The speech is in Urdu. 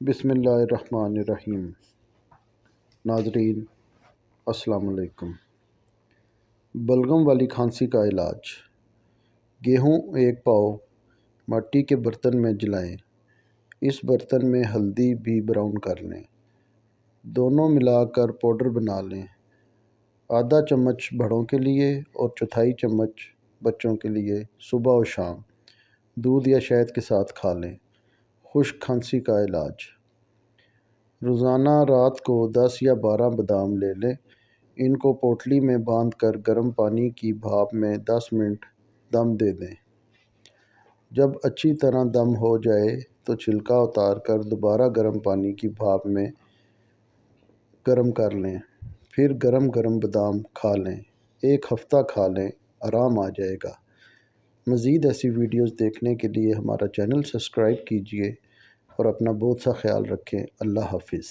بسم اللہ الرحمن الرحیم۔ ناظرین السلام علیکم۔ بلغم والی کھانسی کا علاج۔ گیہوں 1 پاؤ مٹی کے برتن میں جلائیں۔ اس برتن میں ہلدی بھی براؤن کر لیں، دونوں ملا کر پاؤڈر بنا لیں۔ آدھا چمچ بڑوں کے لیے اور چوتھائی چمچ بچوں کے لیے صبح و شام دودھ یا شہد کے ساتھ کھا لیں۔ خشک کھانسی کا علاج۔ روزانہ رات کو 10 یا 12 بادام لے لیں، ان کو پوٹلی میں باندھ کر گرم پانی کی بھاپ میں 10 منٹ دم دے دیں۔ جب اچھی طرح دم ہو جائے تو چھلکا اتار کر دوبارہ گرم پانی کی بھاپ میں گرم کر لیں، پھر گرم گرم بادام کھا لیں۔ 1 ہفتہ کھا لیں، آرام آ جائے گا۔ مزید ایسی ویڈیوز دیکھنے کے لیے ہمارا چینل سبسکرائب کیجیے اور اپنا بہت سا خیال رکھیں۔ اللہ حافظ۔